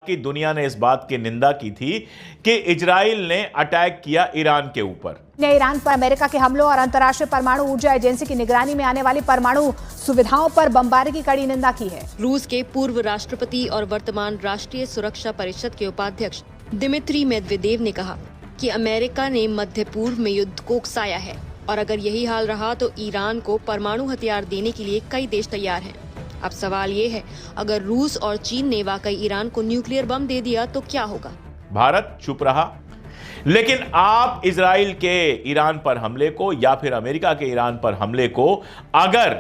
कि दुनिया ने इस बात की निंदा की थी कि इजराइल ने अटैक किया ईरान के ऊपर। ईरान पर अमेरिका के हमलों और अंतर्राष्ट्रीय परमाणु ऊर्जा एजेंसी की निगरानी में आने वाली परमाणु सुविधाओं पर बमबारी की कड़ी निंदा की है। रूस के पूर्व राष्ट्रपति और वर्तमान राष्ट्रीय सुरक्षा परिषद के उपाध्यक्ष दिमित्री मेदवेदेव ने कहा कि अमेरिका ने मध्य पूर्व में युद्ध को उकसाया है और अगर यही हाल रहा तो ईरान को परमाणु हथियार देने के लिए कई देश तैयार हैं। अब सवाल ये है, अगर रूस और चीन ने वाकई ईरान को न्यूक्लियर बम दे दिया तो क्या होगा? भारत चुप रहा, लेकिन आप इजराइल के ईरान पर हमले को या फिर अमेरिका के ईरान पर हमले को अगर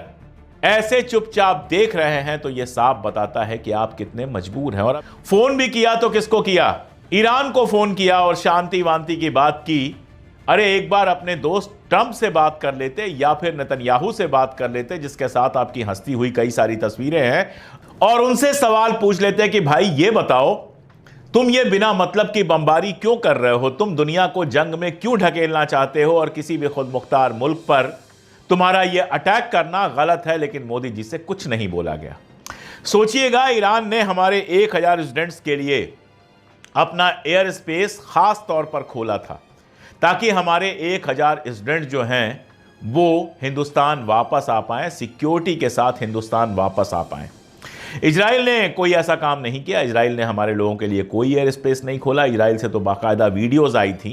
ऐसे चुपचाप देख रहे हैं तो यह साफ बताता है कि आप कितने मजबूर हैं। और फोन भी किया तो किसको किया? ईरान को फोन किया और शांति वांति की बात की। अरे एक बार अपने दोस्त ट्रंप से बात कर लेते या फिर नेतन्याहू से बात कर लेते, जिसके साथ आपकी हंसती हुई कई सारी तस्वीरें हैं, और उनसे सवाल पूछ लेते कि भाई ये बताओ, तुम ये बिना मतलब की बमबारी क्यों कर रहे हो? तुम दुनिया को जंग में क्यों ढकेलना चाहते हो? और किसी भी खुद मुख्तार मुल्क पर तुम्हारा ये अटैक करना गलत है। लेकिन मोदी जी से कुछ नहीं बोला गया। सोचिएगा, ईरान ने हमारे 1000 स्टूडेंट्स के लिए अपना एयर स्पेस खास तौर पर खोला था ताकि हमारे 1000 स्टूडेंट जो हैं वो हिंदुस्तान वापस आ पाएं, सिक्योरिटी के साथ हिंदुस्तान वापस आ पाएं। इजराइल ने कोई ऐसा काम नहीं किया। इजराइल ने हमारे लोगों के लिए कोई एयर स्पेस नहीं खोला। इजराइल से तो बाकायदा वीडियोस आई थी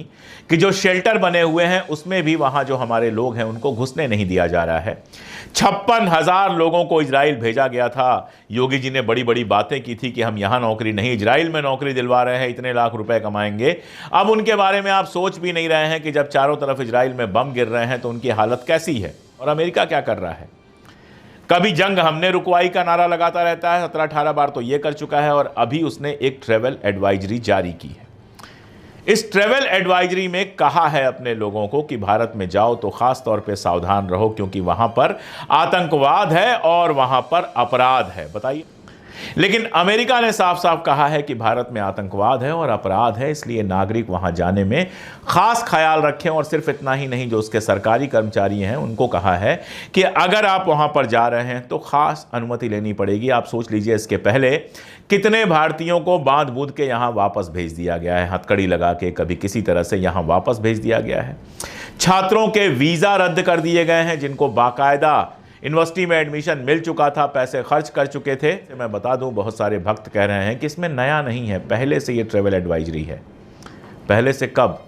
कि जो शेल्टर बने हुए हैं उसमें भी वहां जो हमारे लोग हैं उनको घुसने नहीं दिया जा रहा है। 56,000 लोगों को इजराइल भेजा गया था। योगी जी ने बड़ी बड़ी बातें की थी कि हम यहां नौकरी नहीं, इजराइल में नौकरी दिलवा रहे हैं, इतने लाख रुपए कमाएंगे। अब उनके बारे में आप सोच भी नहीं रहे हैं कि जब चारों तरफ इजराइल में बम गिर रहे हैं तो उनकी हालत कैसी है। और अमेरिका क्या कर रहा है? कभी जंग हमने रुकवाई का नारा लगाता रहता है, 17-18 बार तो यह कर चुका है, और अभी उसने एक ट्रैवल एडवाइजरी जारी की है। इस ट्रैवल एडवाइजरी में कहा है अपने लोगों को कि भारत में जाओ तो खास तौर पे सावधान रहो, क्योंकि वहां पर आतंकवाद है और वहां पर अपराध है। बताइए। लेकिन अमेरिका ने साफ साफ कहा है कि भारत में आतंकवाद है और अपराध है, इसलिए नागरिक वहां जाने में खास ख्याल रखें। और सिर्फ इतना ही नहीं, जो उसके सरकारी कर्मचारी हैं उनको कहा है कि अगर आप वहां पर जा रहे हैं तो खास अनुमति लेनी पड़ेगी। आप सोच लीजिए, इसके पहले कितने भारतीयों को बांध बूंद के यहां वापस भेज दिया गया है, हथकड़ी लगा के कभी किसी तरह से यहां वापस भेज दिया गया है। छात्रों के वीजा रद्द कर दिए गए हैं जिनको बाकायदा यूनिवर्सिटी में एडमिशन मिल चुका था, पैसे खर्च कर चुके थे। मैं बता दूं, बहुत सारे भक्त कह रहे हैं कि इसमें नया नहीं है, पहले से ये ट्रैवल एडवाइजरी है। पहले से कब?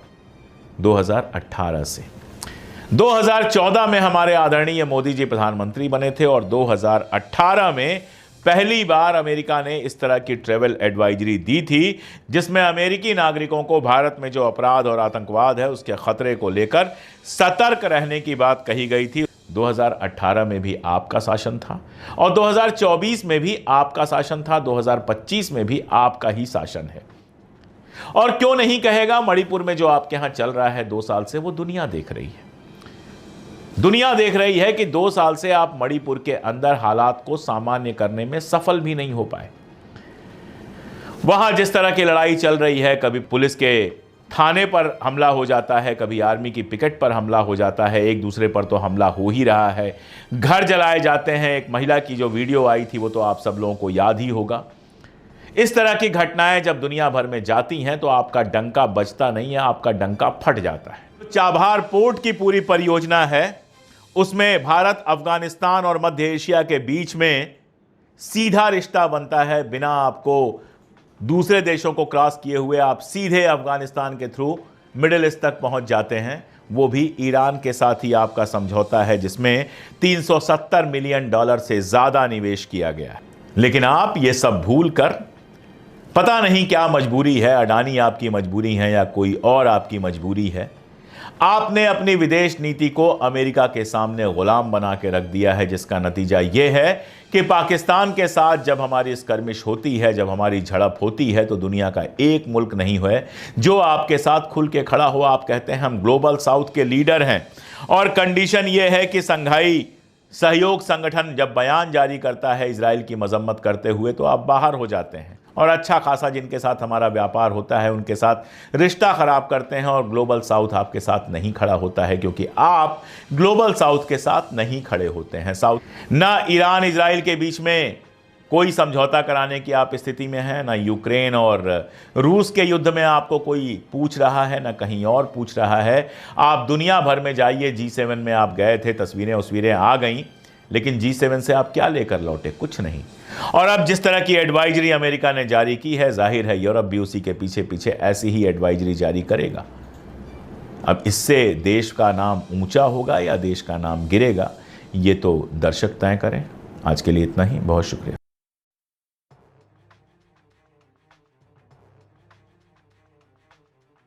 2018 से। 2014 में हमारे आदरणीय मोदी जी प्रधानमंत्री बने थे और 2018 में पहली बार अमेरिका ने इस तरह की ट्रैवल एडवाइजरी दी थी, जिसमें अमेरिकी नागरिकों को भारत में जो अपराध और आतंकवाद है उसके खतरे को लेकर सतर्क रहने की बात कही गई थी। 2018 में भी आपका शासन था और 2024 में भी आपका शासन था, 2025 में भी आपका ही शासन है। और क्यों नहीं कहेगा, मणिपुर में जो आपके यहां चल रहा है 2 साल से, वो दुनिया देख रही है। दुनिया देख रही है कि 2 साल से आप मणिपुर के अंदर हालात को सामान्य करने में सफल भी नहीं हो पाए। वहां जिस तरह की लड़ाई चल रही है, कभी पुलिस के थाने पर हमला हो जाता है, कभी आर्मी की पिकेट पर हमला हो जाता है, एक दूसरे पर तो हमला हो ही रहा है, घर जलाए जाते हैं। एक महिला की जो वीडियो आई थी वो तो आप सब लोगों को याद ही होगा। इस तरह की घटनाएं जब दुनिया भर में जाती हैं तो आपका डंका बजता नहीं है, आपका डंका फट जाता है। चाबहार पोर्ट की पूरी परियोजना है, उसमें भारत, अफगानिस्तान और मध्य एशिया के बीच में सीधा रिश्ता बनता है। बिना आपको दूसरे देशों को क्रॉस किए हुए आप सीधे अफगानिस्तान के थ्रू मिडिल ईस्ट तक पहुंच जाते हैं। वो भी ईरान के साथ ही आपका समझौता है, जिसमें $370 मिलियन से ज्यादा निवेश किया गया है। लेकिन आप ये सब भूल कर, पता नहीं क्या मजबूरी है, अडानी आपकी मजबूरी है या कोई और आपकी मजबूरी है, आपने अपनी विदेश नीति को अमेरिका के सामने गुलाम बना के रख दिया है, जिसका नतीजा यह है कि पाकिस्तान के साथ जब हमारी स्कर्मिश होती है, जब हमारी झड़प होती है, तो दुनिया का एक मुल्क नहीं है जो आपके साथ खुल के खड़ा हुआ। आप कहते हैं हम ग्लोबल साउथ के लीडर हैं, और कंडीशन यह है कि संघाई सहयोग संगठन जब बयान जारी करता है इजराइल की मजम्मत करते हुए, तो आप बाहर हो जाते हैं और अच्छा खासा जिनके साथ हमारा व्यापार होता है उनके साथ रिश्ता खराब करते हैं। और ग्लोबल साउथ आपके साथ नहीं खड़ा होता है, क्योंकि आप ग्लोबल साउथ के साथ नहीं खड़े होते हैं। साउथ ना ईरान इजराइल के बीच में कोई समझौता कराने की आप स्थिति में हैं, ना यूक्रेन और रूस के युद्ध में आपको कोई पूछ रहा है, ना कहीं और पूछ रहा है। आप दुनिया भर में जाइए, G7 में आप गए थे, तस्वीरें आ गईं, लेकिन G7 से आप क्या लेकर लौटे? कुछ नहीं। और अब जिस तरह की एडवाइजरी अमेरिका ने जारी की है, जाहिर है यूरोप भी उसी के पीछे पीछे ऐसी ही एडवाइजरी जारी करेगा। अब इससे देश का नाम ऊंचा होगा या देश का नाम गिरेगा, ये तो दर्शक तय करें। आज के लिए इतना ही, बहुत शुक्रिया।